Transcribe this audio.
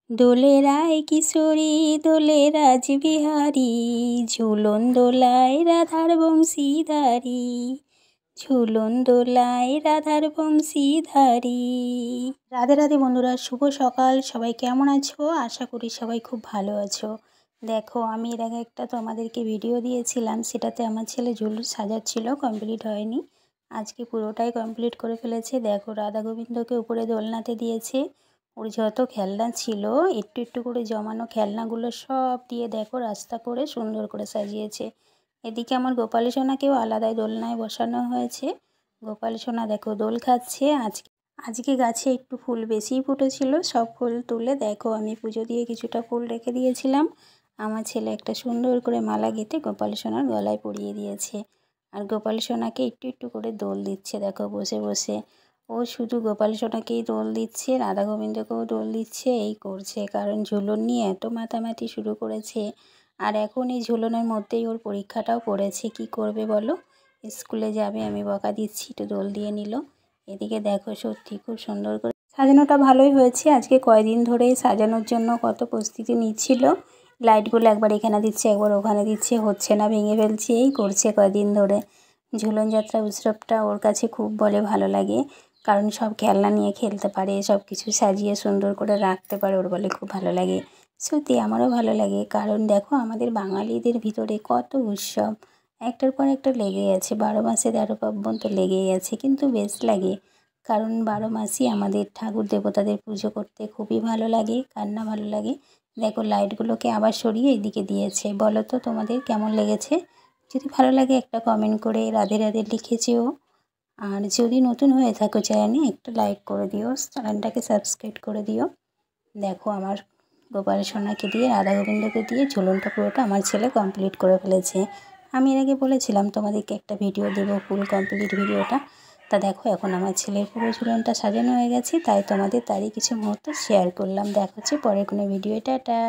দোলে রায় কিশোরী দোলে রাজবিহারী, ঝুলন দোলায় রাধার বংশীধারী, ঝুলন দোলায় রাধার বংশীধারী। রাধে রাধে বন্ধুরা, শুভ সকাল। সবাই কেমন আছো? আশা করি সবাই খুব ভালো আছো। দেখো, আমি এর আগে একটা তোমাদেরকে ভিডিও দিয়েছিলাম, সেটাতে আমার ছেলে ঝুল সাজাচ্ছিল, কমপ্লিট হয়নি। আজকে পুরোটাই কমপ্লিট করে ফেলেছে। দেখো, রাধা গোবিন্দকে উপরে দোলনাতে দিয়েছে। ওর যত খেলনা ছিল, একটু একটু করে জমানো খেলনাগুলো সব দিয়ে দেখো রাস্তা করে সুন্দর করে সাজিয়েছে। এদিকে আমার গোপাল সোনাকেও আলাদায় দোলনায় বসানো হয়েছে। গোপাল সোনা দেখো দোল খাচ্ছে। আজকে গাছে একটু ফুল বেশিই ফুটেছিল, সব ফুল তুলে দেখো আমি পুজো দিয়ে কিছুটা ফুল রেখে দিয়েছিলাম। আমার ছেলে একটা সুন্দর করে মালা গেঁথে গোপাল সোনার গলায় পরিয়ে দিয়েছে। আর গোপাল সোনাকে একটু একটু করে দোল দিচ্ছে দেখো বসে বসে। ও শুধু গোপাল সোনাকেই দোল দিচ্ছে, রাধা গোবিন্দকেও দোল দিচ্ছে, এই করছে। কারণ ঝুলন নিয়ে এত মাতামাতি শুরু করেছে। আর এখন এই ঝুলনের মধ্যেই ওর পরীক্ষাটাও পড়েছে। কি করবে বলো? স্কুলে যাবে, আমি বকা দিচ্ছি, একটু দোল দিয়ে নিল। এদিকে দেখো সত্যি খুব সুন্দর করে সাজানোটা ভালোই হয়েছে। আজকে কয়দিন ধরে সাজানোর জন্য কত প্রস্তুতি নিচ্ছিল। লাইটগুলো একবার এখানে দিচ্ছে, একবার ওখানে দিচ্ছে, হচ্ছে না, ভেঙে ফেলছে, এই করছে কয়দিন ধরে। ঝুলন যাত্রা উৎসবটা ওর কাছে খুব বলে ভালো লাগে, কারণ সব খেলনা নিয়ে খেলতে পারে, সব কিছু সাজিয়ে সুন্দর করে রাখতে পারে, ওর বলে খুব ভালো লাগে। সত্যি আমারও ভালো লাগে, কারণ দেখো আমাদের বাঙালিদের ভিতরে কত উৎসব একটার পর একটা লেগেই আছে। 12 মাসে 13 পার্বণ তো লেগেই আছে, কিন্তু বেশ লাগে। কারণ 12 মাসই আমাদের ঠাকুর দেবতাদের পুজো করতে খুবই ভালো লাগে। কার না ভালো লাগে? দেখো লাইটগুলোকে আবার সরিয়ে এদিকে দিয়েছে। বলো তো তোমাদের কেমন লেগেছে? যদি ভালো লাগে একটা কমেন্ট করে রাধে রাধে লিখে যেও। আর যদি নতুন হয়ে থাকো চ্যানেলে, একটা লাইক করে দিও, চ্যানেলটাকে সাবস্ক্রাইব করে দিও। দেখো আমার গোপাল সোনাকে দিয়ে, রাধা গোবিন্দকে দিয়ে ঝুলনটা পুরোটা আমার ছেলে কমপ্লিট করে ফেলেছে। আমি এর আগে বলেছিলাম তোমাদেরকে একটা ভিডিও দেবো, ফুল কমপ্লিট ভিডিওটা। তা দেখো এখন আমার ছেলের পুরো ঝুলনটা সাজানো হয়ে গেছে, তাই তোমাদের তারই কিছু মুহূর্ত শেয়ার করলাম। দেখা হচ্ছে পরের কোনো ভিডিও। টাটা।